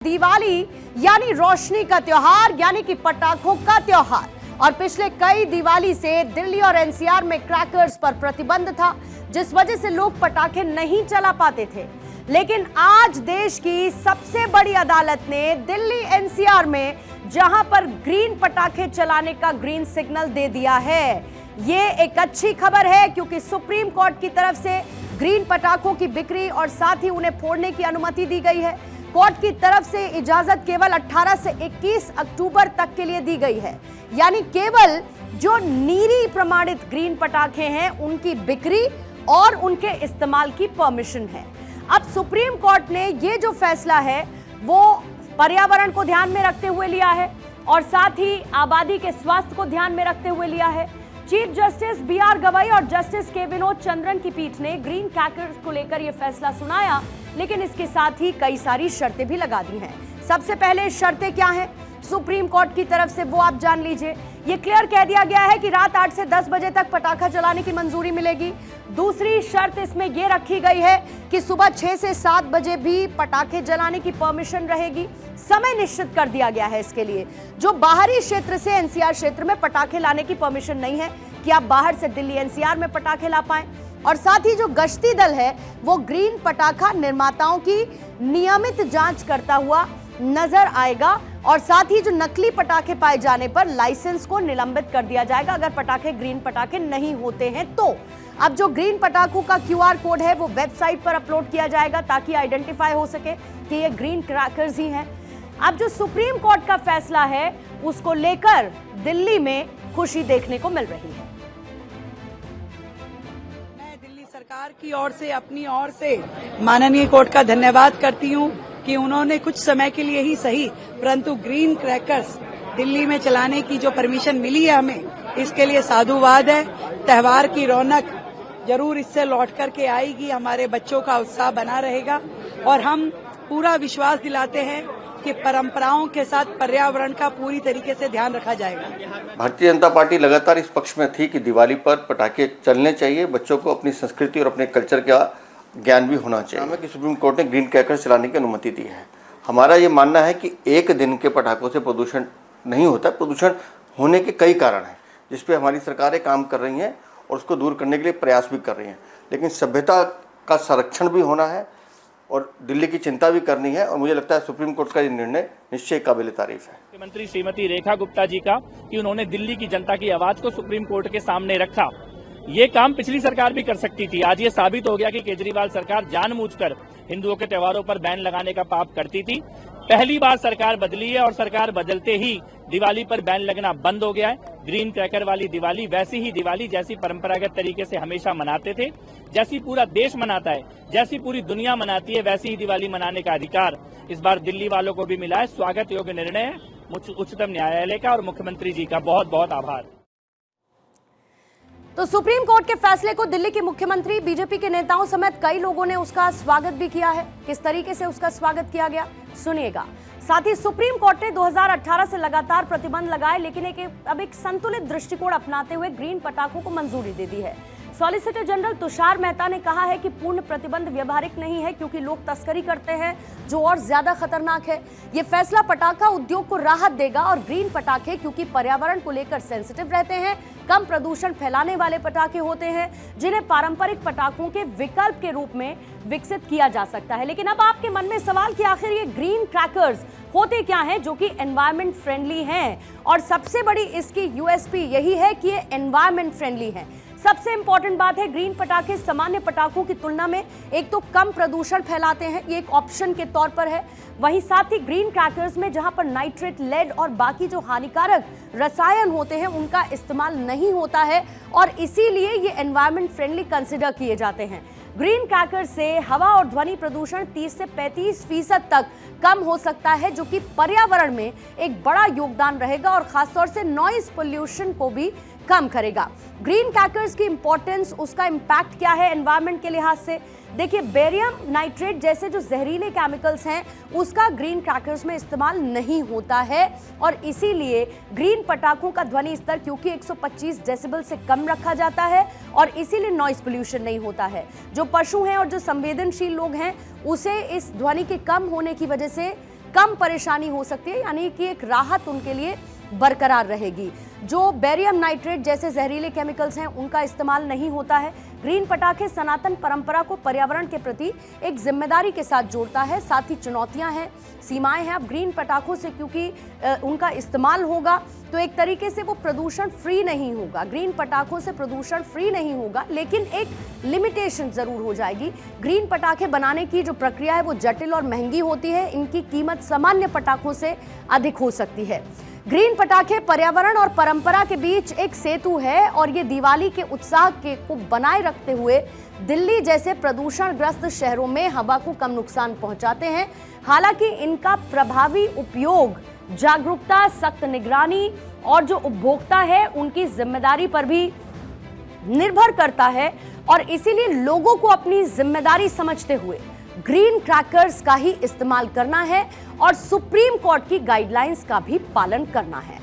दिवाली यानी रोशनी का त्योहार, यानी कि पटाखों का त्योहार। और पिछले कई दिवाली से दिल्ली और एनसीआर में क्रैकर्स पर प्रतिबंध था, जिस वजह से लोग पटाखे नहीं चला पाते थे। लेकिन आज देश की सबसे बड़ी अदालत ने दिल्ली एनसीआर में जहां पर ग्रीन पटाखे चलाने का ग्रीन सिग्नल दे दिया है। ये एक अच्छी खबर है, क्योंकि सुप्रीम कोर्ट की तरफ से ग्रीन पटाखों की बिक्री और साथ ही उन्हें फोड़ने की अनुमति दी गई है। कोर्ट की तरफ से इजाजत केवल 18 से 21 अक्टूबर तक के लिए दी गई है, यानी केवल जो नीरी प्रमाणित ग्रीन पटाखे हैं उनकी बिक्री और उनके इस्तेमाल की परमिशन है। अब सुप्रीम कोर्ट ने ये जो फैसला है वो पर्यावरण को ध्यान में रखते हुए लिया है और साथ ही आबादी के स्वास्थ्य को ध्यान में रखते हुए लिया है। चीफ जस्टिस बीआर गवई और जस्टिस के विनोद चंद्रन की पीठ ने ग्रीन क्रैकर्स को लेकर यह फैसला सुनाया, लेकिन इसके साथ ही कई सारी शर्तें भी लगा दी हैं। सबसे पहले शर्तें क्या हैं सुप्रीम कोर्ट की तरफ से, वो आप जान लीजिए। ये क्लियर कह दिया गया है कि रात 8 से 10 बजे तक पटाखा चलाने की मंजूरी मिलेगी। दूसरी शर्त इसमें यह रखी गई है कि सुबह 6 से 7 बजे भी पटाखे जलाने की परमिशन रहेगी। समय निश्चित कर दिया गया है इसके लिए। जो बाहरी क्षेत्र से एनसीआर क्षेत्र में पटाखे लाने की परमिशन नहीं है कि आप बाहर से दिल्ली एनसीआर में पटाखे ला पाएं। और साथ ही जो गश्ती दल है वो ग्रीन पटाखा निर्माताओं की नियमित जांच करता हुआ नजर आएगा। और साथ ही जो नकली पटाखे पाए जाने पर लाइसेंस को निलंबित कर दिया जाएगा, अगर पटाखे ग्रीन पटाखे नहीं होते हैं तो। अब जो ग्रीन पटाखों का QR कोड है वो वेबसाइट पर अपलोड किया जाएगा ताकि आइडेंटिफाई हो सके कि ये ग्रीन क्रैकर्स ही हैं। अब जो सुप्रीम कोर्ट का फैसला है उसको लेकर दिल्ली में खुशी देखने को मिल रही है। सरकार की ओर से, अपनी ओर से माननीय कोर्ट का धन्यवाद करती हूं कि उन्होंने कुछ समय के लिए ही सही, परंतु ग्रीन क्रैकर्स दिल्ली में चलाने की जो परमिशन मिली है हमें, इसके लिए साधुवाद है। त्योहार की रौनक जरूर इससे लौट करके आएगी, हमारे बच्चों का उत्साह बना रहेगा और हम पूरा विश्वास दिलाते हैं कि परंपराओं के साथ पर्यावरण का पूरी तरीके से ध्यान रखा जाएगा। भारतीय जनता पार्टी लगातार इस पक्ष में थी कि दिवाली पर पटाखे चलने चाहिए, बच्चों को अपनी संस्कृति और अपने कल्चर का ज्ञान भी होना चाहिए। हमें कि सुप्रीम कोर्ट ने ग्रीन क्रैकर्स चलाने की अनुमति दी है। हमारा ये मानना है कि एक दिन के पटाखों से प्रदूषण नहीं होता, प्रदूषण होने के कई कारण हैं जिस पे हमारी सरकारें काम कर रही हैं और उसको दूर करने के लिए प्रयास भी कर रही हैं। लेकिन सभ्यता का संरक्षण भी होना है और दिल्ली की चिंता भी करनी है, और मुझे लगता है सुप्रीम कोर्ट का ये निर्णय निश्चय काबिल तारीफ है। मुख्यमंत्री श्रीमती रेखा गुप्ता जी का कि उन्होंने दिल्ली की जनता की आवाज को सुप्रीम कोर्ट के सामने रखा। ये काम पिछली सरकार भी कर सकती थी। आज ये साबित हो गया कि केजरीवाल सरकार जानबूझकर हिंदुओं के त्योहारों पर बैन लगाने का पाप करती थी। पहली बार सरकार बदली है और सरकार बदलते ही दिवाली पर बैन लगना बंद हो गया है। ग्रीन क्रैकर वाली दिवाली वैसी ही दिवाली जैसी परंपरागत तरीके से हमेशा मनाते थे, जैसी पूरा देश मनाता है, जैसी पूरी दुनिया मनाती है, वैसी ही दिवाली मनाने का अधिकार इस बार दिल्ली वालों को भी मिला है। स्वागत योग्य निर्णय है उच्चतम न्यायालय का और मुख्यमंत्री जी का बहुत बहुत आभार। तो सुप्रीम कोर्ट के फैसले को दिल्ली के मुख्यमंत्री, बीजेपी के नेताओं समेत कई लोगों ने उसका स्वागत भी किया है। किस तरीके से उसका स्वागत किया गया सुनिएगा। साथ ही सुप्रीम कोर्ट ने 2018 से लगातार प्रतिबंध लगाए, लेकिन अब एक संतुलित दृष्टिकोण अपनाते हुए ग्रीन पटाखों को मंजूरी दे दी है। सॉलिसिटर जनरल तुषार मेहता ने कहा है कि पूर्ण प्रतिबंध व्यवहारिक नहीं है, क्योंकि लोग तस्करी करते हैं जो और ज्यादा खतरनाक है। ये फैसला पटाखा उद्योग को राहत देगा और ग्रीन पटाखे क्योंकि पर्यावरण को लेकर सेंसिटिव रहते हैं, कम प्रदूषण फैलाने वाले पटाखे होते हैं, जिन्हें पारंपरिक पटाखों के विकल्प के रूप में विकसित किया जा सकता है। लेकिन अब आपके मन में सवाल कि आखिर ये ग्रीन क्रैकर्स होते क्या हैं जो कि एनवायरमेंट फ्रेंडली हैं, और सबसे बड़ी इसकी यूएसपी यही है कि ये एनवायरमेंट फ्रेंडली हैं। सबसे इंपॉर्टेंट बात है, ग्रीन पटाखे सामान्य पटाखों की तुलना में एक तो कम प्रदूषण फैलाते हैं, ये एक ऑप्शन के तौर पर है। वहीं साथ ही ग्रीन क्रैकर्स में जहां पर नाइट्रेट, लेड और बाकी जो हानिकारक रसायन होते हैं उनका इस्तेमाल नहीं होता है, और इसीलिए ये एनवायरमेंट फ्रेंडली कंसिडर किए जाते हैं। ग्रीन क्रैकर से हवा और ध्वनि प्रदूषण 30 से 35% तक कम हो सकता है, जो कि पर्यावरण में एक बड़ा योगदान रहेगा और खासतौर से नॉइज पोल्यूशन को भी कम करेगा। ग्रीन क्रैकर्स की इंपॉर्टेंस, उसका इंपैक्ट क्या है एनवायरनमेंट के लिहाज से, देखिए बेरियम नाइट्रेट जैसे जो जहरीले केमिकल्स हैं उसका ग्रीन क्रैकर्स में इस्तेमाल नहीं होता है, और इसीलिए ग्रीन पटाखों का ध्वनि स्तर क्योंकि 125 डेसिबल से कम रखा जाता है और इसीलिए नॉइज पोल्यूशन नहीं होता है। जो पशु हैं और जो संवेदनशील लोग हैं उसे इस ध्वनि के कम होने की वजह से कम परेशानी हो सकती है, यानी कि एक राहत उनके लिए बरकरार रहेगी। जो बेरियम नाइट्रेट जैसे जहरीले केमिकल्स हैं उनका इस्तेमाल नहीं होता है। ग्रीन पटाखे सनातन परंपरा को पर्यावरण के प्रति एक जिम्मेदारी के साथ जोड़ता है। साथ ही चुनौतियां हैं, सीमाएं हैं। अब ग्रीन पटाखों से क्योंकि उनका इस्तेमाल होगा तो एक तरीके से वो प्रदूषण फ्री नहीं होगा। ग्रीन पटाखों से प्रदूषण फ्री नहीं होगा, लेकिन एक लिमिटेशन जरूर हो जाएगी। ग्रीन पटाखे बनाने की जो प्रक्रिया है वो जटिल और महंगी होती है। इनकी कीमत सामान्य पटाखों से अधिक हो सकती है। ग्रीन पटाखे पर्यावरण और परंपरा के बीच एक सेतु है और ये दिवाली के उत्साह को बनाए रखते हुए दिल्ली जैसे प्रदूषणग्रस्त शहरों में हवा को कम नुकसान पहुंचाते हैं। हालांकि इनका प्रभावी उपयोग जागरूकता, सख्त निगरानी और जो उपभोक्ता है उनकी जिम्मेदारी पर भी निर्भर करता है और इसीलिए लोगों को अपनी जिम्मेदारी समझते हुए ग्रीन क्रैकर्स का ही इस्तेमाल करना है और सुप्रीम कोर्ट की गाइडलाइंस का भी पालन करना है।